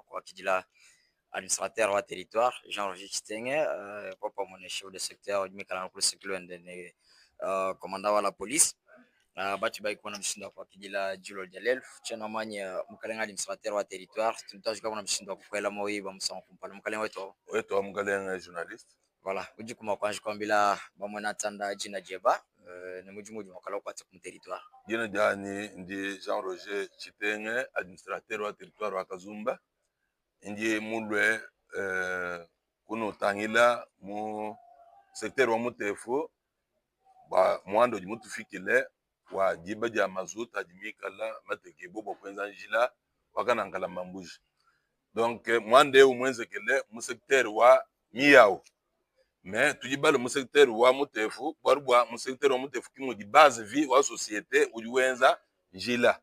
kwa kijila administrateur wa territoire Jean-Roger Chitenge papa mon chef de secteur mikala kwa secteur ndene commandant wa la police batu bai kuna mshinda kwa kijila Julo Jalel chana manya mkalenga administrateur wa territoire tunataka kuna mshinda kwa kwela moyi ba msanga kumpala mkalenga wetu mkalenga journaliste voilà uji kuma kwa kwambila bamona tanda jina jeba ne mujimuji makala kwa tsakum territoire jina jani ndi Jean-Roger Chitenge administrateur wa territoire wa Kazumba ndi mulwe kuno tangila mu secteur wa Mutefu ba mwando jimutufikile wa jiba ja mazuta jimikala mateke bobo kwenza njila wakana ngala mambuji donc mwande umwenzekele mu secteur wa Miyao mais tujibale mu secteur wa Mutefu barubwa mu secteur wa Mutefu kimo di base vie wa société ujuwenza njila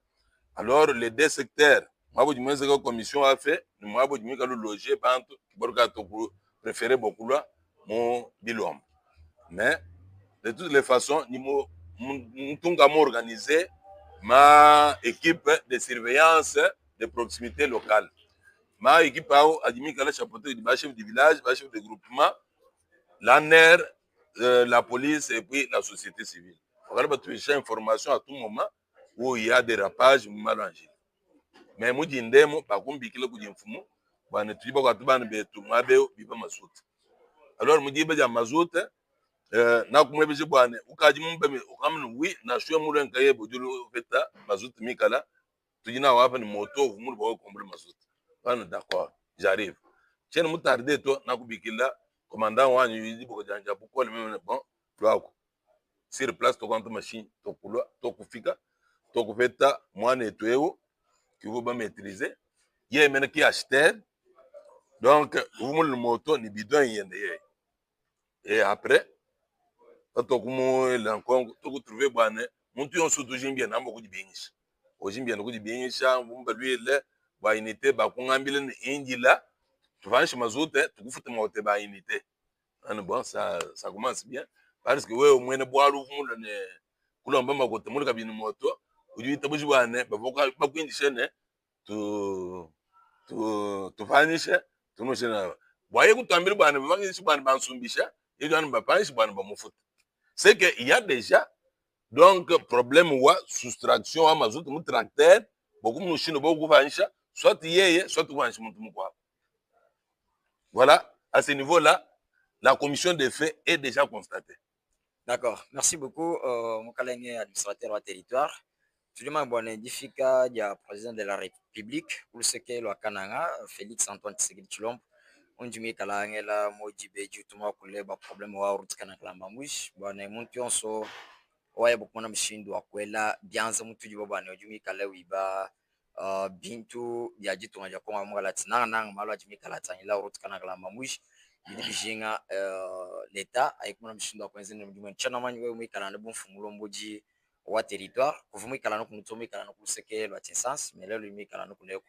alors les deux secteurs mwabo jimwenze ko commission a fait ni mwabo jimika lu loger bantu kiboruka to préférer bokula mo bilom mais de toutes les façons ni mo mtunga mo organiser ma équipe de surveillance de proximité locale ma équipe a adimika la chapeauté du chef du village ba chef de groupement l'ANER la police et puis la société civile on va trouver information à tout moment où il y a des rapages malangés mais muji ndemo bakumbikile kuji mfumu bana tuliba kwa tubana betu mabeo biba masuta alors muji beja mazuta na kumwebeje bwana ukaji mumbe ukamnu wi na shwe mulenka yebo julu feta mazuta mikala tujina wapa ni moto vumuru ba kombule mazuta bana d'accord j'arrive chene mutarde to na kubikila commandant wanyu yizi boko janja bukole meme bon lwako sur place to kwanta machine to kulwa to kufika to kufeta mwana etwewo qui vous maîtriser il y a maintenant qui acheter donc vous le moto ni bidon yende et après to kumo lankongo to trouver bwana muntu yon surtout jimbia na mboko dibinyisha ojimbia ndoko dibinyisha mbumba lui ba unité ba kungambile ni injila tuvanisha mazute tukufuta mote ba unité bon ça commence bien parce que wewe mwene bwalu vumula ne kulomba makote mulika binu moto ujuita buji bwana bavoka bakwindisha ne tufanisha tunoshena boye kutambira bwana bangisi bwana bansumbisha yejo anu bapanisha bwana bamufuta c'est que il y a déjà donc problème wa soustraction à mazout mu tracteur beaucoup mushino beaucoup fanisha soit yeye soit kufanisha muntu mukwa voilà à ce niveau là la commission des faits est déjà constatée. D'accord, merci beaucoup Mukalenge administrateur wa territoire. Tulima bwana difika ya président de la République pour ce que le Kananga Félix Antoine Tshisekedi Tshilombo onjumi kalangela mojibe jutuma kuleba problème wa route kana kalamba mwish bwana muntu yonso waye bokona mshindu wakwela byanza muntu jibo bwana onjumi kalewi ba bintu ya jitunga ja konga mwala tsinanga nanga malwa jimi kala tsanyila route kana kalamba mwish yidi bijinga l'état ayikuna mshindu wakwenzene mjuma chana manyi wewe mwikala ne bonfumulo mboji wa territoire kuvumikala no kumutomikala no kuseke lwa tensance mais lelo imikala no kuneko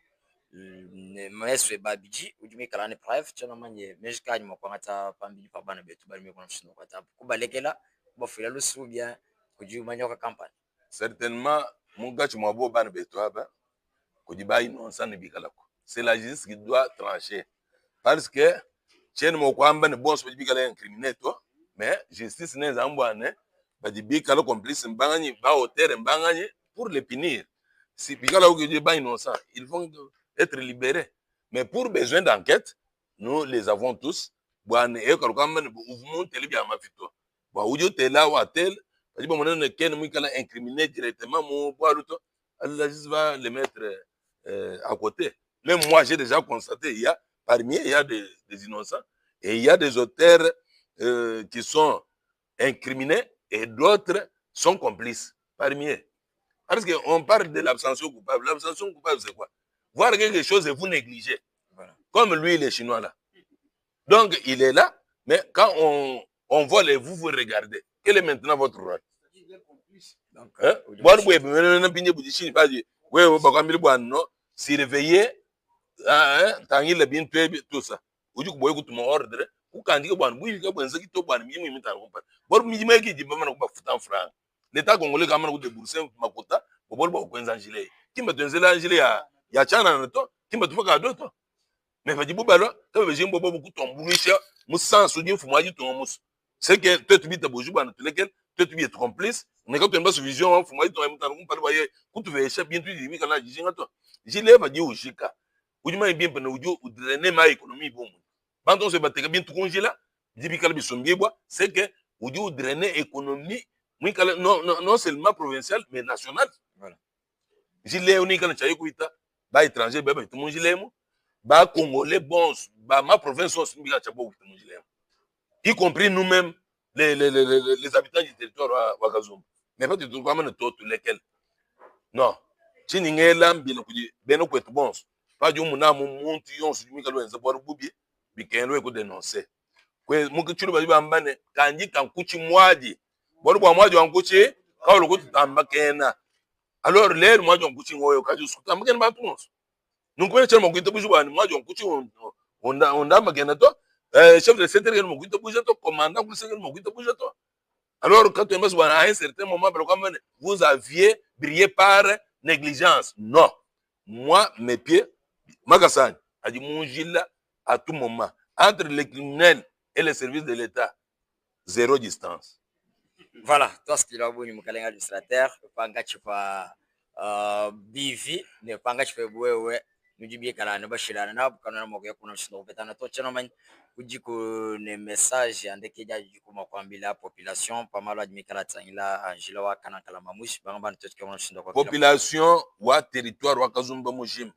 meswe babiji ujumikala ne preuve chana manye mejikani mokwangata pambili pa bana betu bali mekona mshino kwa tabu kubalekela bafila lusu bien kujumanya ka campagne certainement mungachi mwabo bana betu aba kujibai non sana bikalako c'est la justice qui doit trancher parce que chene mokwamba ne bon so bikala incriminé toi mais justice ne zambwane badibika le complice mbangani ba hauteur mbangani pour les punir si bikala ogi ba innocent ils vont être libérés mais pour besoin d'enquête nous les avons tous bwana e ko kamba ne mouvement telebia mafito ba ujo tela wa tel badiba monene ken mwikala incriminé directement mon boaluto la justice va les mettre à côté même moi j'ai déjà constaté il y a parmi il y a des innocents et il y a des auteurs qui sont incriminés et d'autres sont complices parmi eux. Parce qu'on parle de l'abstention coupable. L'abstention coupable, c'est quoi? Voir quelque chose et vous négligez. Voilà. Comme lui, les Chinois là. Donc, il est là, mais quand on vole et vous regardez, quel est maintenant votre rôle? Surveiller, tout ça. Ordre. L'État congolais quand même débourser makota bobol ba kwenza njile kimba tenzela njile ya chana na to kimba tufaka do to Mais va dire balo, quand j'ai bobo beaucoup tombounisha, mou sans souvenir fou moi du ton mousse. C'est que toi tu bites bojou ban tous lesquels toi tu es complice, mais quand tu n'as pas vision, fou moi ton mutan on parle voyer, quand tu veux chef bien tu dis kana j'ai ngato. J'ai lève dire ojika. Ujima bien pena ujo ou drainer ma économie bon. Quand on se bat bien tout congé là, dit bikala bisombiebois, c'est que ujo drainer économie, non seulement provincial mais national. Voilà. J'ai léoné kana chaye kuita, ba étranger ba tout mon gilet ba congolais bons ba ma province aussi mbiga chabo y compris nous-mêmes les habitants du territoire wa Kazumba mais pas du tout comme tous lesquels non chini ngela mbilo kuji beno kwetu bons pas du muna mu muntu yonsu mika lo enza bor bubi bikendo ko dénoncer kwe muku chulu ba bambane kanji kankuchi mwaji bor bwa mwaji wankuchi kawlo ko tamba kena alors l'air mwaji wankuchi ngoyo kaji sukutamba kena ba tous nous connaissons mon guide bouge ban moi on a magana to chef de centre mon guide bouge to commandant pour ce mon guide bouge to alors quand tu me à un certain moment comme vous aviez brillé par négligence non moi mes pieds magasin a dit mon gila à tout moment entre les criminels et les services de l'État zéro distance. Voilà, toi ce qui est bon, Mukalenga illustrateur, panga chupa bivi, ne panga chupa bwewe, nujibie kala ne bashira na kana mo kuna shindo betana to chano man kujiko ne message andeke jaji kuma kwambila population pamalo admikala tsangila Angela wa kana kala mamushi banga to chano shindo kwa population wa territoire wa Kazumba mujim.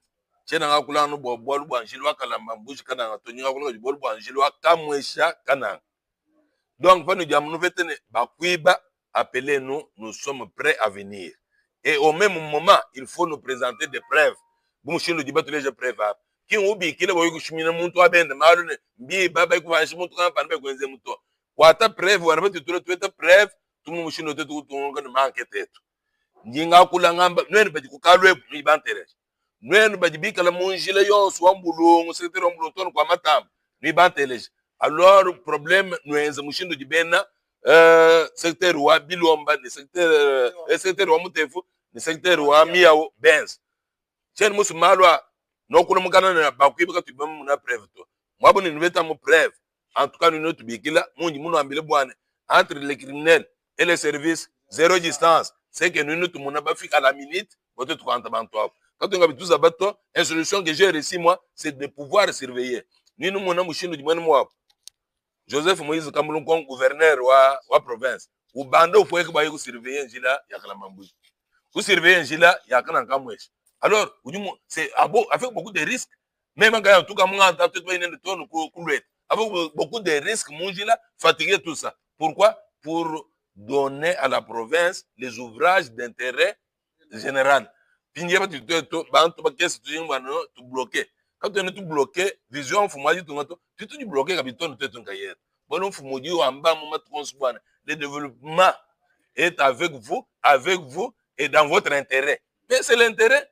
Chena ngakula no bolu Angela wa kala mamushi kana to nyinga kula bolu Angela wa kamwesha kana. Donc, nous appelez-nous, nous sommes prêts à venir. Et au même moment, il faut nous présenter des preuves. Bon, je ne dis pas tous les preuves. Qui ont oublié qu'il y a eu chemin monto à ben de malone, bi baba ko vanchi monto kan panbe ko nzemuto. Wata preuve, wana bati tu preuve, tout le monde chino te tout on kan manque tête. Njinga kula ngamba, nweni bati ku kalwe ni bantere. Nweni bati bi kala monjile yo so ambulongo, secrétaire ambulongo kwa matamba, ni bantere. Alors, problème, nous avons secteur wa Bilomba, secteur wa Mutefu, secteur wa Miao Benz. Chen musu malwa, no kuna mukana na bakwiba tu bamu na preuve to. Moi bon nous vetamo preuve. En tout cas nous notre bikila, mundi muno ambile bwane entre les criminels et les services zéro distance. C'est que nous tout mona ba fika à la minute, bote to kanta banto. Quand on a tout abato, une solution que j'ai réussi moi, c'est de pouvoir surveiller. Nous mona mushino di mwana moi. Joseph Moïse Kamulungon, gouverneur wa province. Ou bando faut que baye surveiller njila ya kala mambuji. Vous surveiller njila ya kana kamwesh. Alors, c'est avec beaucoup de risques. Même en tout cas mon entente to ine to kulet. Avec beaucoup de risques munjila fatiguer tout ça. Pourquoi? Pour donner à la province les ouvrages d'intérêt général. Pindieba tu to banto ba kesi tu ngwano tu bloquer. Quand on est tout bloqué, vision fumaji tu tout bloqué capitaine tu ton cahier. Bon fumaji en bas moment transboine. Le développement est avec vous et dans votre intérêt. Mais c'est l'intérêt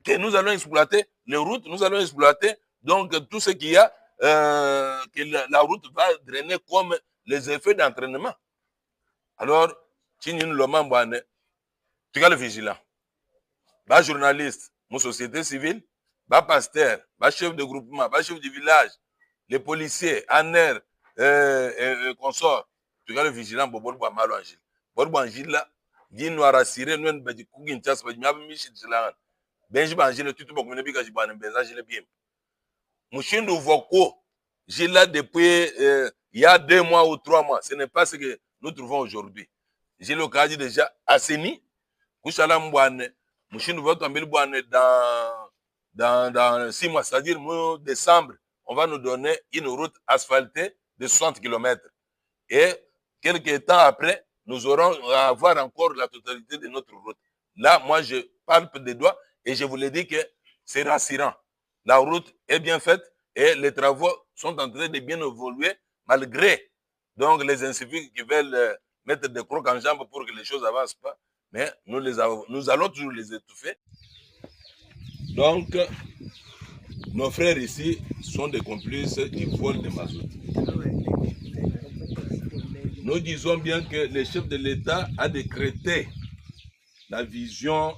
que nous allons exploiter, les routes nous allons exploiter, donc tout ce qu'il y a que la route va drainer comme les effets d'entraînement. Alors, tu nous le tu es le vigilant. Bah journaliste, mon société civile, bah pasteur, bah chef de groupement, bah chef de village, les policiers, ANER, consorts, tu es le vigilant pour voir mal angile. Pour voir angile là, dit nous a rassuré, nous avons dit qu'on a une chasse, mais nous michel là. Benji angile, tu te vois comme une biga jibane, ben angile bien. Mouchin nous voit quoi? J'ai là depuis il y a 2 mois ou 3 mois. Ce n'est pas ce que nous trouvons aujourd'hui. J'ai l'occasion déjà assaini. Kouchala mbouane. Mouchin nous voit tomber dans 6 mois, c'est-à-dire décembre, on va nous donner une route asphaltée de 60 km. Et quelques temps après, nous aurons à avoir encore la totalité de notre route. Là, moi, je palpe des doigts et je vous l'ai dit que c'est rassurant. La route est bien faite et les travaux sont en train de bien évoluer malgré donc les inciviques qui veulent mettre des crocs en jambe pour que les choses n'avancent pas. Mais nous allons toujours les étouffer. Donc, nos frères ici sont des complices du vol de mazout. Nous disons bien que le chef de l'État a décrété la vision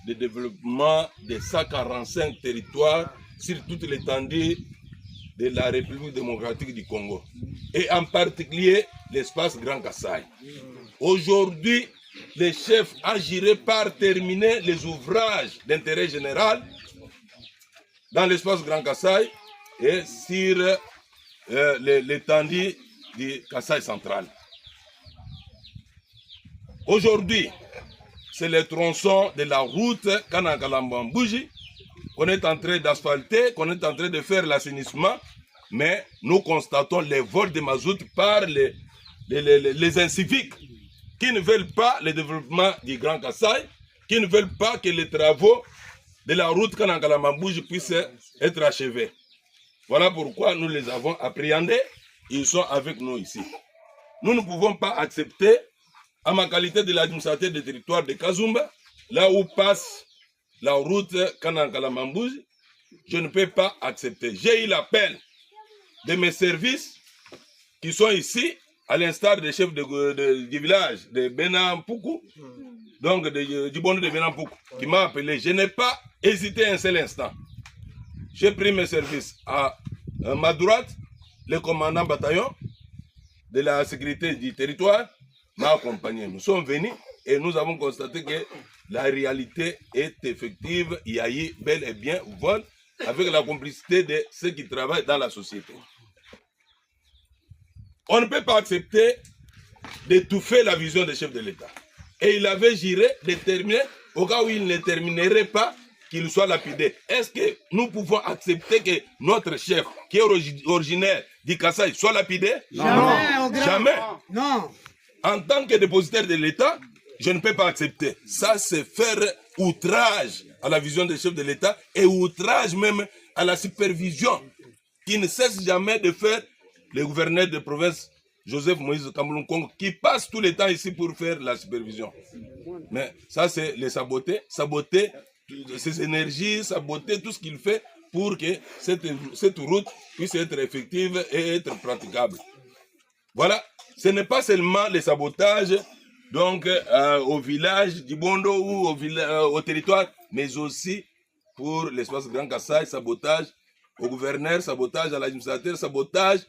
de développement de 145 territoires sur toute l'étendue de la République démocratique du Congo, et en particulier l'espace Grand Kassai. Aujourd'hui, les chefs agiraient par terminer les ouvrages d'intérêt général dans l'espace Grand Kassai et sur l'étendue du Kassai central. Aujourd'hui, c'est le tronçon de la route Kanakalambo-Mbouji qu'on est en train d'asphalter, qu'on est en train de faire l'assainissement, mais nous constatons les vols de mazout par les inciviques qui ne veulent pas le développement du Grand Kassai, qui ne veulent pas que les travaux de la route Kanakalambo-Mbouji puissent être achevés. Voilà pourquoi nous les avons appréhendés, ils sont avec nous ici. Nous ne pouvons pas accepter, à ma qualité de l'administrateur du territoire de Kazumba, là où passe la route Kanakalambo-Mbouji, je ne peux pas accepter. J'ai eu l'appel de mes services qui sont ici, à l'instar des chefs du village de Benampoukou, donc du Bono de Benampoukou, qui m'a appelé. Je n'ai pas hésité un seul instant. J'ai pris mes services à ma droite, le commandant bataillon de la sécurité du territoire m'a accompagné. Nous sommes venus et nous avons constaté que la réalité est effective. Il y a eu bel et bien vol avec la complicité de ceux qui travaillent dans la société. On ne peut pas accepter d'étouffer la vision des chefs de l'État. Et il avait juré de terminer, au cas où il ne terminerait pas, qu'il soit lapidé. Est-ce que nous pouvons accepter que notre chef, qui est originaire du Kassai, soit lapidé? Jamais. Jamais. Non. En tant que dépositaire de l'État, je ne peux pas accepter. Ça, c'est faire outrage à la vision des chefs de l'État et outrage même à la supervision qui ne cesse jamais de faire le gouverneur de province, Joseph Moïse Kamboulou-Kongo, qui passe tout le temps ici pour faire la supervision. Mais ça, c'est le saboter ses énergies, saboter tout ce qu'il fait pour que cette route puisse être effective et être praticable. Voilà, ce n'est pas seulement le sabotage donc, au village du Bondo ou au territoire, mais aussi pour l'espace Grand Kassai, sabotage au gouverneur, sabotage à l'administrateur, sabotage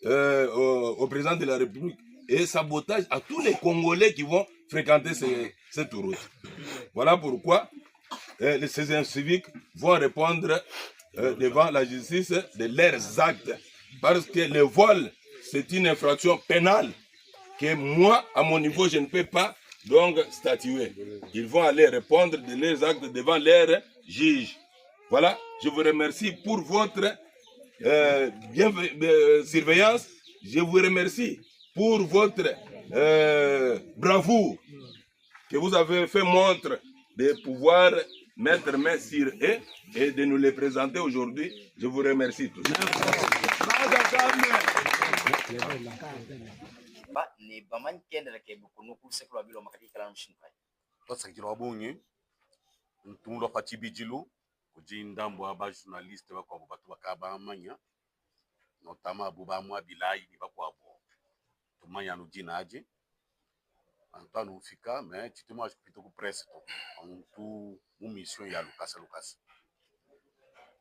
au président de la République et sabotage à tous les Congolais qui vont fréquenter cette route. Voilà pourquoi ces inciviques vont répondre devant la justice de leurs actes. Parce que le vol, c'est une infraction pénale que moi, à mon niveau, je ne peux pas donc statuer. Ils vont aller répondre de leurs actes devant leurs juges. Voilà, je vous remercie pour votre surveillance. Je vous remercie pour votre bravoure que vous avez fait montre de pouvoir mettre main sur eux et de nous les présenter aujourd'hui. Je vous remercie tous. Ntundo pati bijilu kujindambo aba journaliste bakwa batu bakaba amanya notama buba mwa bilayi bakwa bo tumanya no dinaje Antoine ufika mais chitima chipito ku presse to ontu mu mission ya Lucas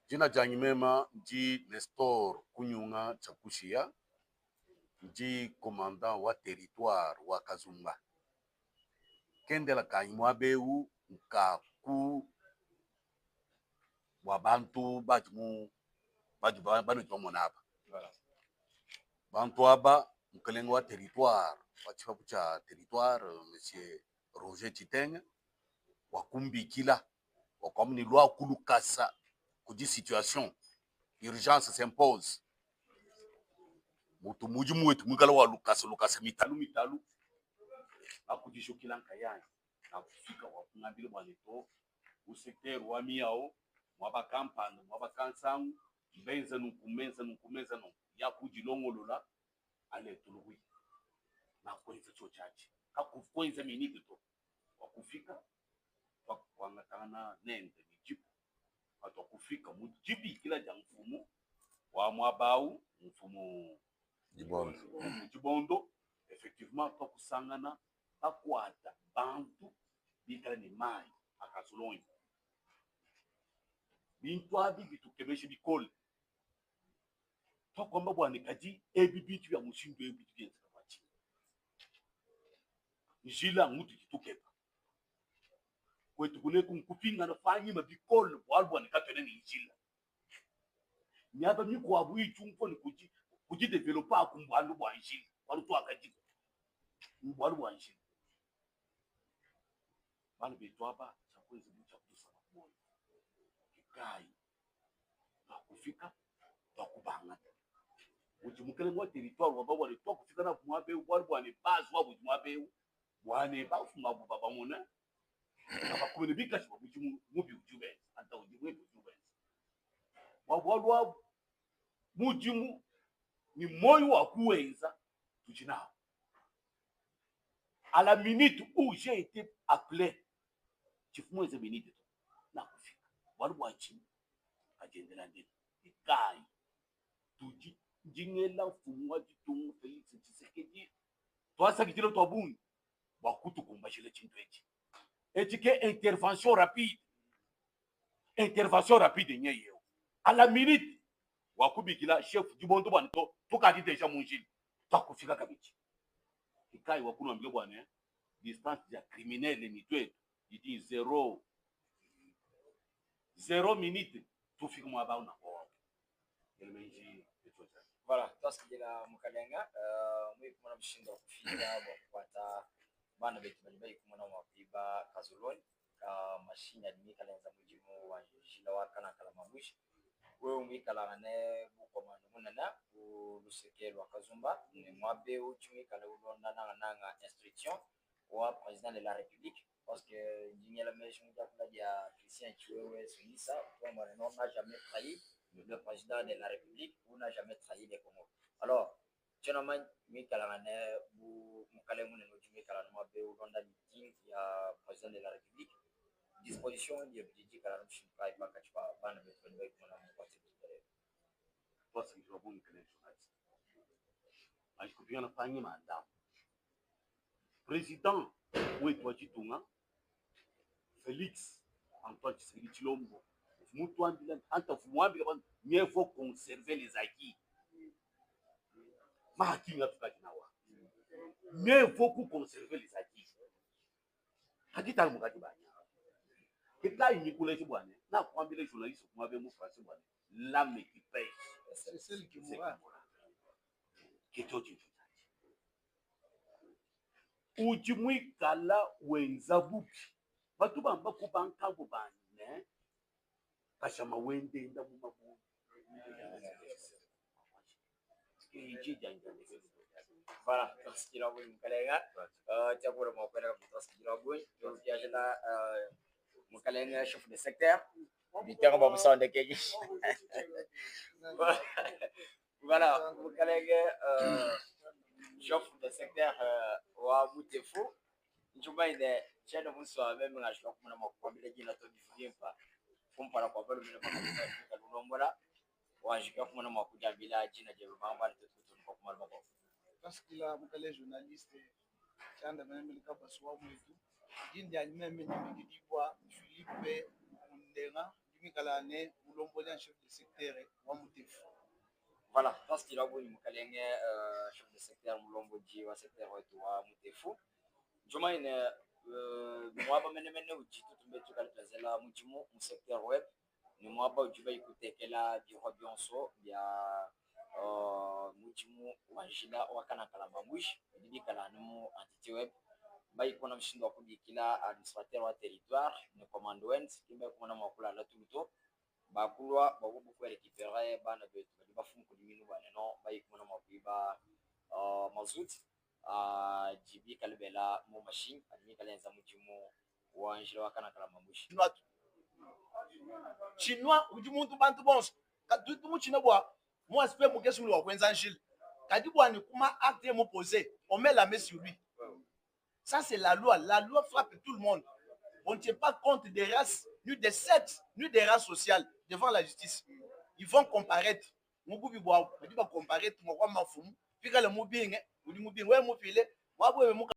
jina janyi mema nji Nestor Kunyunga Chakushia nji commandant wa territoire wa Kazumba kendela kanyimwa beu nkaku wa bantu bajmu banu tomonaba bantu aba mkelengo wa territoire wa chifapu cha territoire monsieur Roger Chiteng wa kumbikila wa komni lwa kulukasa kudi situation urgence s'impose mutu muji mwetu mwikala wa lukasa mitalu akujishukila nkayani na kufika wa kungambile bwaneto usekteru wa miao mwaba kampani mwaba kansangu mbenza nukumeza no ya kujilongolola ale tuluwi na kwenza chochachi kakufwenza miniti to wakufika wakwangatana nende mijibu watu wakufika mujibi kila ja mfumo wa mwabau mfumo jibondo effectivement tokusangana bakwata bantu bikala ni mai akasulonyi bintu abibi tukemeshe bikole twakwamba bwana kati ebibitu bya mushindo ebibitu byenza kwachi njila mutu kitukepa kwetu kule kumpinga na fanyi mabikole bwana katwene ni njila nyaba miko abu ichumpo ni kuji developa kumbwandu bwa njila walutu akati mbwandu bwa njila bana bitu hapa chakwezi mcha kusana moyo kikai bakufika bakubanga ujimukele mwa territoire waba wale to kufika na kumwabe bwana bazu wabu kumwabe bwana bafunga baba mona abakumene bikashi babujimu mubi ujube anta ujibwe ujube wabwalwa mujimu ni moyo wa kuenza tujinao à la minute où j'ai été appelé chifumo eze minute na kufika wali bwachi ajendela ndeni ikai tuji jingela fumwa jitungu Felix Tshisekedi twasa kitilo twabuni bakutu kumbashile chintu echi ke intervention rapide nyeyo à la minute wakubikila chef du bondo bwana to kadi deja munjili takufika kabichi ikai wakunu ambile bwana distance ya criminel ni twetu idi 0 minute tufika mwaba una kwa elemenji echocha voilà twasikila mukalenga mwi kumana mshindo kufika bapata bana betu bali kumana mwapiba kazuloni ka mashine adimika lenza mujimu wa jila wakana kala mamushi wewe umikala ne bukomano munana ulusekelwa kazumba ni mwabe uchumikala ulonda nanga instruction wa président de la République parce que Daniel Meshon dia Christian Chiwewe Sunisa toi n'a jamais trahi le président de la République ou n'a jamais trahi les Congo. Alors Tchonaman Mikalane bu Mukalemune no Jimikala no be ulonda meeting ya président de la République disposition ya budget kala no shimpa ipaka chwa bana betu ndio kuna mpate tosa ndio bunge kile journalist alikupiana fanyi maandamano président wetu wa Chitunga Felix Antoine Tshisekedi Tshilombo mutu ambila anta fumwambila bantu mieux faut conserver les acquis ma kinga tukajinawa mieux faut conserver les acquis hakita mukati banya kitai nikuleje bwana na kuambile journaliste kumwabe mu français bwana l'âme qui paye c'est celle qui mourra kitoji ujimwikala wenzabuki batu bamba kubankabu bane kashama wende nda mu mabu voilà twasikila bwe mukalenga tiakura mwakwenda twasikila bwe tukiajela mukalenga chef de secteur bitanga ba musande keji voilà mukalenga chef de secteur wa Butefu njumba ide cheno muswa meme ngashwa kumana makwambile jina to bifimpa kumpara kwa balo mena kwa lunombola wajika kumana makuja bila jina je bamba ntetutu kwa kumala bako parce que la mukale journaliste chanda meme likaba swa mwetu jindi alimeme nimigidibwa Philippe Mundenga dimikalane mulombola chef de secteur wa Butefu. Voilà, parce qu'il a voulu mukalenge chef de secteur mulomboji wa secteur wetu wa Butefu. Juma ine mwaba mene ujitu tumbetu kalipazela mujimu mu secteur web ni mwaba ujiba ikutekela biro byonso bya mujimu wanjila wakana kala mamwish bibi kala numu entité web bai kona mshindo kubikila administrateur wa territoire ne commandant kimbe kuna makula la tuto bakulwa babubu kwa récupérer bana betu bafumu kudiminu bana no bai kuna makuiba mazuti jibi kalbela mo machine adimi kalenza mujimu wanjila wakana kala mamwish chinois ujimuntu bantu bonso katutu muchina bwa mo aspect mo kesu lo kwenza njil kadi bwa ni kuma acte mo poser on met la main sur lui. Ça c'est la loi frappe tout le monde. On ne tient pas compte des races, ni des sexes, ni des races sociales devant la justice. Ils vont comparaître. Mon boubi bois, on va comparaître mon roi mafoum, puis quand le mobile, ou du mobile, ouais, mon filet, moi,